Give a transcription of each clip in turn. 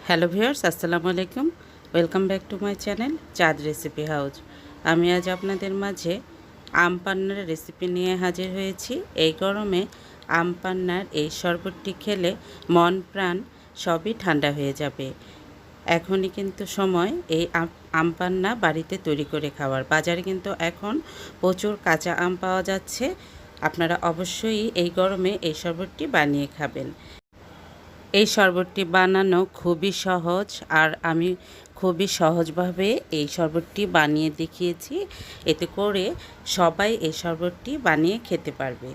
Hello viewers, আসসালামু আলাইকুম। Welcome back to my channel চাঁদ রেসিপি হাউস। আমি আজ আপনাদের মাঝে আম পান্নার রেসিপি নিয়ে হাজির হয়েছি। এই গরমে আম পান্নার এই শরবতটি খেলে মন প্রাণ সবই ঠান্ডা হয়ে যাবে। এখনই কিন্তু সময় এই আম পান্না বাড়িতে তৈরি করে খাওয়ার। বাজারে কিন্তু এখন প্রচুর কাঁচা আম পাওয়া যাচ্ছে। আপনারা অবশ্যই এই গরমে এই শরবতটি বানিয়ে খাবেন। এই শরবতটি বানানো খুবই সহজ, আর আমি খুবই সহজভাবে এই শরবতটি বানিয়ে দেখিয়েছি। এতে করে সবাই এই শরবতটি বানিয়ে খেতে পারবে।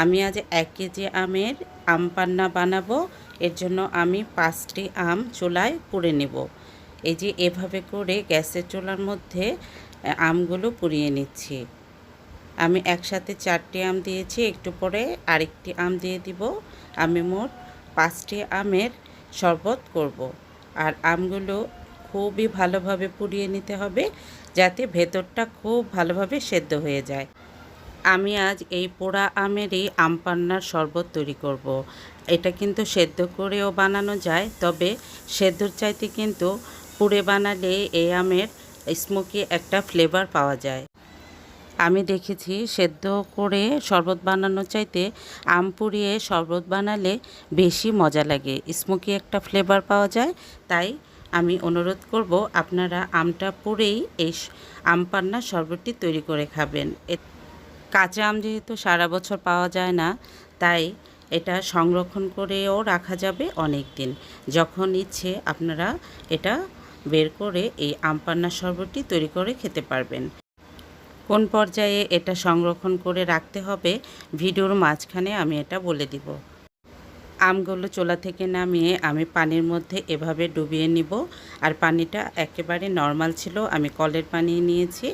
আমি আজ 1 কেজি আমের আম পান্না বানাবো। এর জন্য আমি 5টি আম চুলায় পুড়ে নেব। এই যে এভাবে করে গ্যাসের চুলার মধ্যে আমগুলো পুড়িয়ে নিচ্ছি। আমি একসাথে 4টি আম দিয়েছি, একটু পরে আরেকটি আম দিয়ে দিব। আমি মোট 5টি আমের শরবত করব। আর আমগুলো খুবই ভালোভাবে পুড়িয়ে নিতে হবে, যাতে ভেতরটা খুব ভালোভাবে সেদ্ধ হয়ে যায়। আমি আজ এই পোড়া আমেরই আম পান্নার শরবত তৈরি করব। এটা কিন্তু সেদ্ধ করেও বানানো যায়, তবে সেদ্ধর চাইতে কিন্তু পুড়ে বানালে এই আমের স্মোকি একটা ফ্লেভার পাওয়া যায়। আমি দেখেছি সেদ্ধ করে শরবত বানানোর চাইতে আম পুড়িয়ে শরবত বানালে বেশি মজা লাগে, স্মোকি একটা ফ্লেভার পাওয়া যায়। তাই আমি অনুরোধ করব আপনারা আমটা পুড়েই এই আম পান্নার শরবতটি তৈরি করে খাবেন। কাঁচা আম যেহেতু সারা বছর পাওয়া যায় না, তাই এটা সংরক্ষণ করেও রাখা যাবে অনেক দিন। যখন ইচ্ছে আপনারা এটা বের করে এই আম পান্নার শরবতটি তৈরি করে খেতে পারবেন। কোন পর্যায়ে এটা সংরক্ষণ করে রাখতে হবে ভিডিওর মাঝখানে আমি এটা বলে দিব। আমগুলো চুলা থেকে নামিয়ে আমি পানির মধ্যে এভাবে ডুবিয়ে নিব। আর পানিটা একেবারে নর্মাল ছিল, আমি কলের পানি নিয়েছি।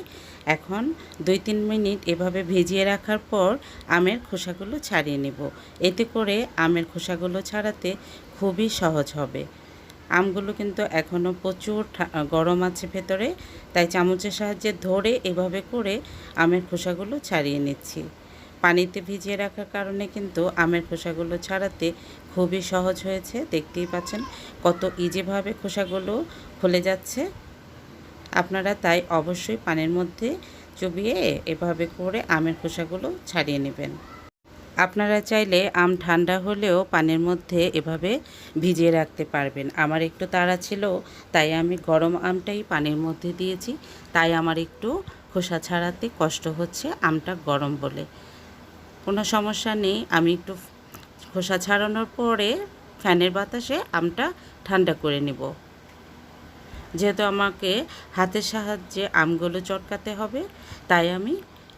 এখন 2-3 মিনিট এভাবে ভিজিয়ে রাখার পর আমের খোসাগুলো ছাড়িয়ে নেব। এতে করে আমের খোসাগুলো ছাড়াতে খুবই সহজ হবে। আমগুলো কিন্তু এখনও প্রচুর গরম আছে ভেতরে, তাই চামচের সাহায্যে ধরে এভাবে করে আমের খোসাগুলো ছাড়িয়ে নিচ্ছি। পানিতে ভিজিয়ে রাখার কারণে কিন্তু আমের খোসাগুলো ছাড়াতে খুবই সহজ হয়েছে। দেখতেই পাচ্ছেন কত ইজিভাবে খোসাগুলো খুলে যাচ্ছে। আপনারা তাই অবশ্যই পানির মধ্যে চুবিয়ে এভাবে করে আমের খোসাগুলো ছাড়িয়ে নেবেন। আপনারা চাইলে আম ঠান্ডা হলেও পানির মধ্যে এভাবে ভিজিয়ে রাখতে পারবেন। আমার একটু তাড়া ছিল, তাই আমি গরম আমটাই পানির মধ্যে দিয়েছি। তাই আমার একটু খোসা ছাড়াতে কষ্ট হচ্ছে, আমটা গরম বলে। কোনো সমস্যা নেই, আমি একটু খোসা ছাড়ানোর পরে ফ্যানের বাতাসে আমটা ঠান্ডা করে নেব। যেহেতু আমাকে হাতের সাহায্যে আমগুলো চটকাতে হবে, তাই আমি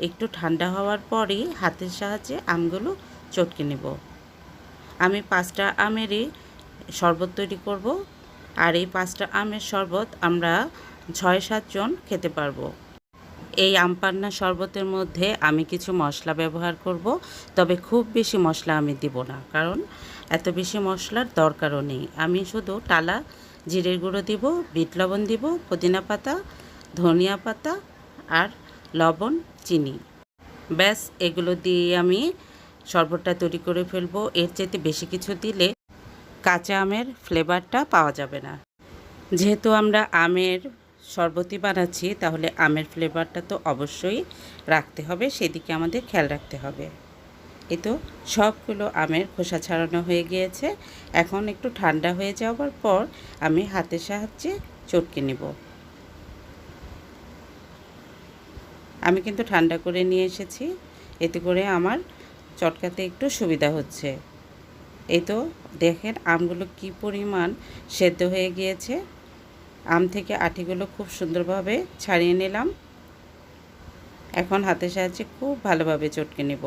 একটু ঠান্ডা হওয়ার পরেই হাতের সাহায্যে আমগুলো চটকে নেব। আমি 5টা আমেরই শরবত তৈরি করব। আর এই 5টা আমের শরবত আমরা 6-7 জন খেতে পারবো। এই আম পান্না শরবতের মধ্যে আমি কিছু মশলা ব্যবহার করব, তবে খুব বেশি মশলা আমি দিব না, কারণ এত বেশি মশলার দরকারও নেই। আমি শুধু টালা জিরের গুঁড়ো দিব, বিট লবণ দিব, পুদিনা পাতা, ধনিয়া পাতা আর লবণ, চিনি। ব্যাস, এগুলো দিয়ে আমি শরবতটা তৈরি করে ফেলবো। এর চাইতে বেশি কিছু দিলে কাঁচা আমের ফ্লেভারটা পাওয়া যাবে না। যেহেতু আমরা আমের শরবতই বানাচ্ছি, তাহলে আমের ফ্লেভারটা তো অবশ্যই রাখতে হবে, সেদিকে আমাদের খেয়াল রাখতে হবে। এই তো সবগুলো আমের খোসা ছাড়ানো হয়ে গিয়েছে। এখন একটু ঠান্ডা হয়ে যাওয়ার পর আমি হাতের সাহায্যে চটকে নেব। আমি কিন্তু ঠান্ডা করে নিয়ে এসেছি, এতে করে আমার চটকাতে একটু সুবিধা হচ্ছে। এই তো দেখেন আমগুলো কি পরিমাণ সেদ্ধ হয়ে গিয়েছে। আম থেকে আটিগুলো খুব সুন্দরভাবে ছাড়িয়ে নিলাম। এখন হাতের সাহায্যে খুব ভালোভাবে চটকে নেব।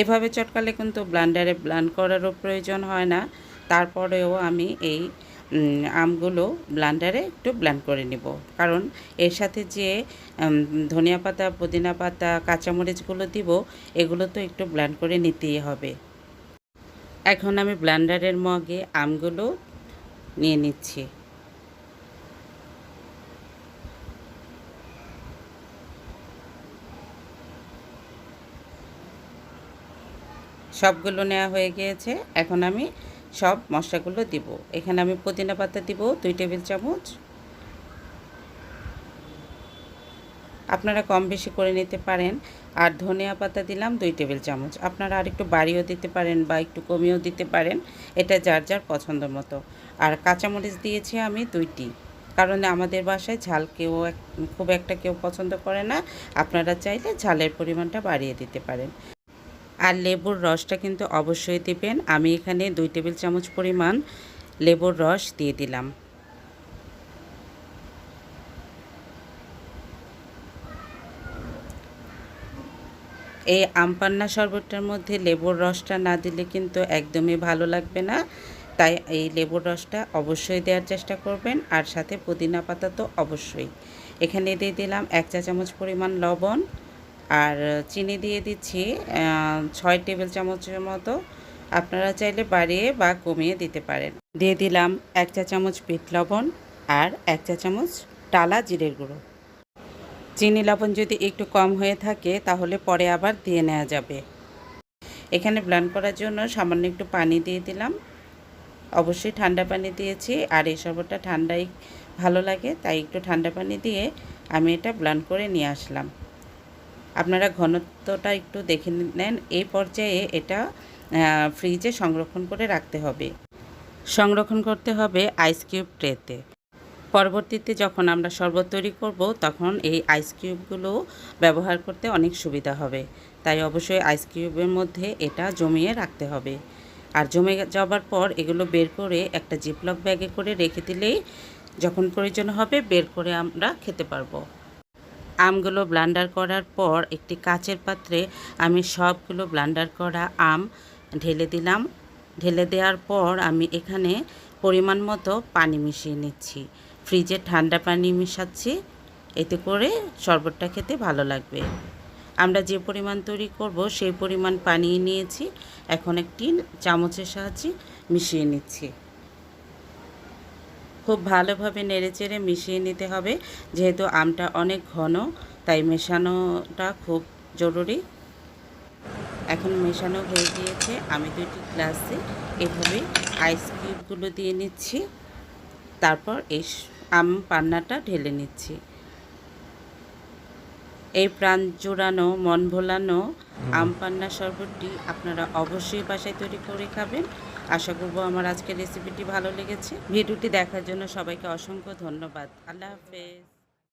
এভাবে চটকালে কিন্তু ব্লেন্ডারে ব্লেন্ড করারও প্রয়োজন হয় না। তারপরেও আমি এই আমগুলো ব্লেন্ডারে একটু ব্লেন্ড করে নেব, কারণ এর সাথে যে ধনিয়া পাতা, পুদিনা পাতা, কাঁচামরিচগুলো দিব, এগুলো তো একটু ব্লেন্ড করে নিতেই হবে। এখন আমি ব্লেন্ডারের মগে আমগুলো নিয়ে নিচ্ছি। সবগুলো নেওয়া হয়ে গিয়েছে। এখন আমি সব মশলাগুলো দিব। এখানে আমি পুদিনা পাতা দিব 2 টেবিল চামচ। আপনারা কম বেশি করে নিতে পারেন। আর ধনিয়া পাতা দিলাম 2 টেবিল চামচ। আপনারা আর একটু বাড়িয়েও দিতে পারেন বা একটু কমিয়েও দিতে পারেন, এটা যার যার পছন্দ মতো। আর কাঁচামরিচ দিয়েছি আমি 2টি, কারণ আমাদের বাসায় ঝাল খুব একটা কেউ পছন্দ করে না। আপনারা চাইলে ঝালের পরিমাণটা বাড়িয়ে দিতে পারেন। আর লেবুর রসটা কিন্তু অবশ্যই দিবেন। আমি এখানে 2 টেবিল চামচ পরিমাণ লেবুর রস দিয়ে দিলাম। এই আম পান্না শরবতটার মধ্যে লেবুর রসটা না দিলে কিন্তু একদমই ভালো লাগবে না। তাই এই লেবুর রসটা অবশ্যই দেওয়ার চেষ্টা করবেন, আর সাথে পুদিনা পাতা তো অবশ্যই। এখানে দিয়ে দিলাম 1 চা চামচ পরিমাণ লবণ, আর চিনি দিয়ে দিচ্ছি 6 টেবিল চামচের মতো। আপনারা চাইলে বাড়িয়ে বা কমিয়ে দিতে পারেন। দিয়ে দিলাম 1 চা চামচ বিট লবণ আর 1 চা চামচ টালা জিরের গুঁড়ো। চিনি লবণ যদি একটু কম হয়ে থাকে তাহলে পরে আবার দিয়ে নেওয়া যাবে। এখানে ব্লেন্ড করার জন্য সামান্য একটু পানি দিয়ে দিলাম। অবশ্যই ঠান্ডা পানি দিয়েছি, আর এই শরবতটা ঠান্ডাই ভালো লাগে, তাই একটু ঠান্ডা পানি দিয়ে আমি এটা ব্লেন্ড করে নিয়ে আসলাম। আপনারা ঘনত্বটা একটু দেখে নেন। এই পর্যায়ে এটা ফ্রিজে সংরক্ষণ করে রাখতে হবে। সংরক্ষণ করতে হবে আইস কিউব ট্রেতে। পরবর্তীতে যখন আমরা শরবত তৈরি করব তখন এই আইস কিউবগুলো ব্যবহার করতে অনেক সুবিধা হবে। তাই অবশ্যই আইস কিউবের মধ্যে এটা জমিয়ে রাখতে হবে। আর জমে যাওয়ার পর এগুলো বের করে একটা জিপলক ব্যাগে করে রেখে দিলেই যখন প্রয়োজন হবে বের করে আমরা খেতে পারবো। আমগুলো ব্লেন্ডার করার পর একটি কাচের পাত্রে আমি সবগুলো ব্লেন্ডার করা আম ঢেলে দিলাম। ঢেলে দেওয়ার পর আমি এখানে পরিমাণ মতো পানি মিশিয়ে নিচ্ছি। ফ্রিজে ঠান্ডা পানি মিশাচ্ছি, এতে করে শরবতটা খেতে ভালো লাগবে। আমরা যে পরিমাণ তৈরি করব সেই পরিমাণ পানি নিয়েছি। এখন একটি চামচের সাহায্যে মিশিয়ে নিচ্ছি। খুব ভালোভাবে নেড়েচেড়ে মিশিয়ে নিতে হবে, যেহেতু আমটা অনেক ঘন, তাই মেশানোটা খুব জরুরি। এখন মেশানো হয়ে গিয়েছে। আমি 2টি গ্লাসে এভাবে আইস কিউবগুলো দিয়ে নিচ্ছি, তারপর এই আম পান্নাটা ঢেলে নিচ্ছি। এই প্রাণ জোড়ানো মন ভোলানো আম পান্না শরবতটি আপনারা অবশ্যই বাসায় তৈরি করে খাবেন। আশা করব আমার আজকের রেসিপিটি ভালো লেগেছে। ভিডিওটি দেখার জন্য সবাইকে অসংখ্য ধন্যবাদ। আল্লাহ হাফেজ।